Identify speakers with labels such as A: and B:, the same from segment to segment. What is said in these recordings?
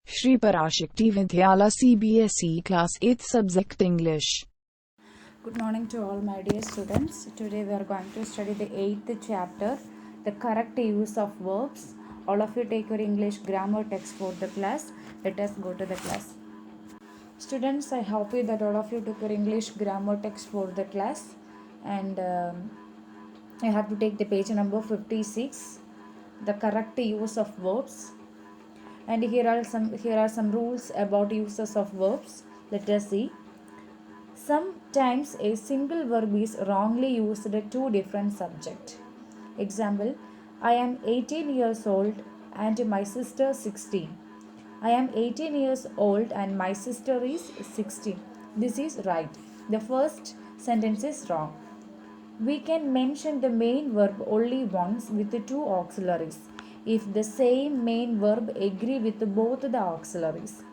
A: Shri Parashakti Vidyala CBSE Class 8th Subject English.
B: Good morning to all my dear students. Today we are going to study the 8th chapter, the correct use of verbs. All of you take your English grammar text for the class. Let us go to the class. Students, I hope you that all of you took your English grammar text for the class, and I have to take the page number 56, the correct use of verbs. And here are some rules about uses of verbs. Let us see. Sometimes a single verb is wrongly used at two different subjects. Example, I am 18 years old and my sister 16. I am 18 years old and my sister is 16. This is right. The first sentence is wrong. We can mention the main verb only once with the two auxiliaries if the same main verb agree with both the auxiliaries.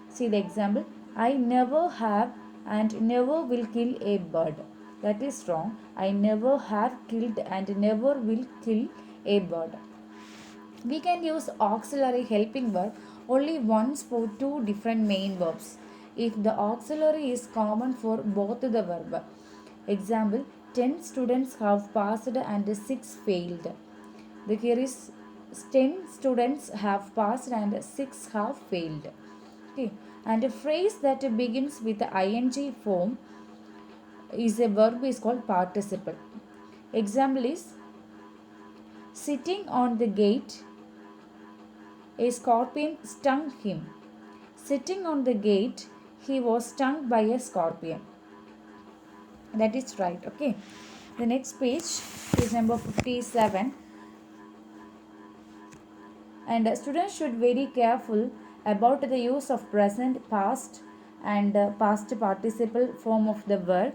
B: See the example. I never have and never will kill a bird. That is wrong. I never have killed and never will kill a bird. We can use auxiliary helping verb only once for two different main verbs if the auxiliary is common for both the verb. Example, 10 students have passed and 6 failed. Here is 10 students have passed and 6 have failed. Okay. And a phrase that begins with the ing form is a verb is called participle. Example is sitting on the gate, a scorpion stung him. Sitting on the gate, he was stung by a scorpion. That is right. Okay. The next page is number 57. And students should very careful about the use of present, past and past participle form of the verb.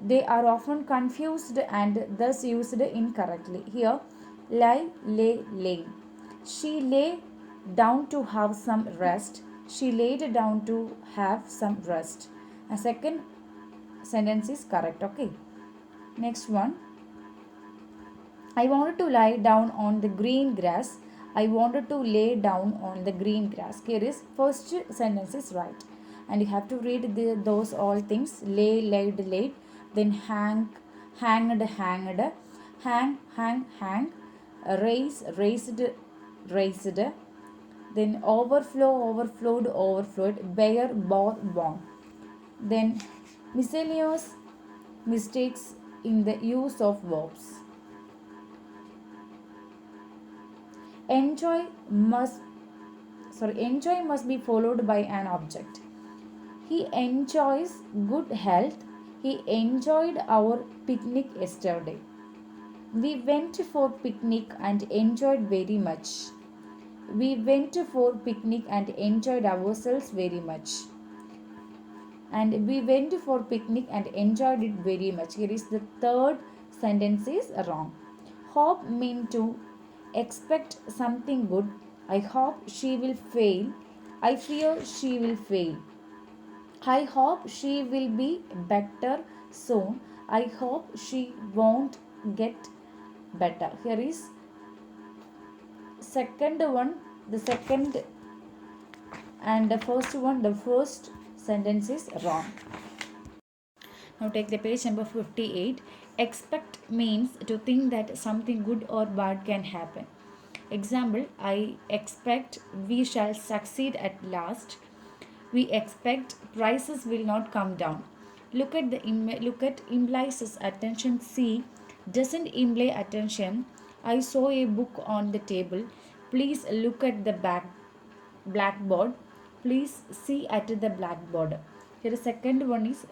B: They are often confused and thus used incorrectly. Here, lie, lay, lay. She lay down to have some rest. She laid down to have some rest. A second sentence is correct. Okay. Next one. I wanted to lie down on the green grass. I wanted to lay down on the green grass. Here is first sentence is right. And you have to read those all things. Lay, laid, laid. Then hang, hanged, hanged. Hang, hang, hang. Raise, raised, raised. Then overflow, overflowed, overflowed. Bear, bore, born. Then miscellaneous mistakes in the use of verbs. Enjoy must be followed by an object. He enjoys good health. He enjoyed our picnic yesterday. We went for picnic and enjoyed very much. We went for picnic and enjoyed ourselves very much. And we went for picnic and enjoyed it very much. Here is the third sentence is wrong. Hope mean to expect something good. I hope she will fail. I fear she will fail. I hope she will be better soon. I hope she won't get better. Here is second one, the second and the first one, the first sentence is wrong. Now take the page number 58. Expect means to think that something good or bad can happen. Example, I expect we shall succeed at last. We expect prices will not come down. Look at implies attention. See doesn't imply attention. I saw a book on the table. Please look at the blackboard. Please see at the blackboard. Here the second one is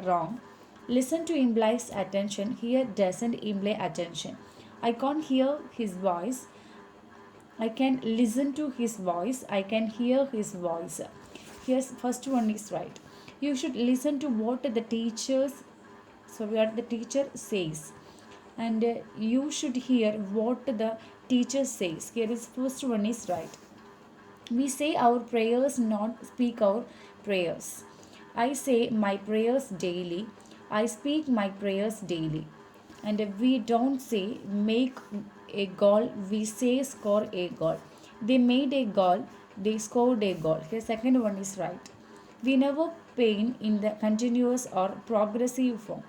B: wrong. Listen to implies attention. Here doesn't imply attention. I can't hear his voice. I can listen to his voice. I can hear his voice. Here's first one is right. You should listen to what the teacher says, and you should hear what the teacher says. Here is first one is right. We say our prayers, not speak our prayers. I say my prayers daily. I speak my prayers daily. And we don't say make a goal, we say score a goal. They made a goal, they scored a goal. Here second one is right. We never pain in the continuous or progressive form.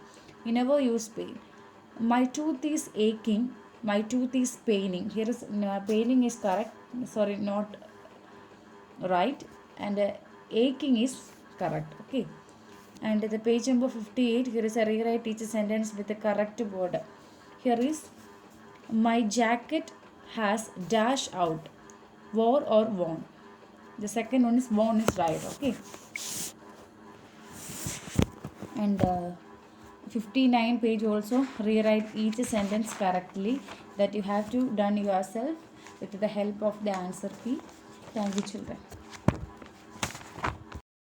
B: We never use pain. My tooth is aching, my tooth is paining. Here is paining is correct, sorry, not right, and aching is correct. Okay, and the page number 58, here is a rewrite each sentence with the correct word. Here is my jacket has dash out, wore or worn. The second one is worn is right. Okay, and 59 page also rewrite each sentence correctly, that you have to done yourself with the help of the answer key. Thank you children.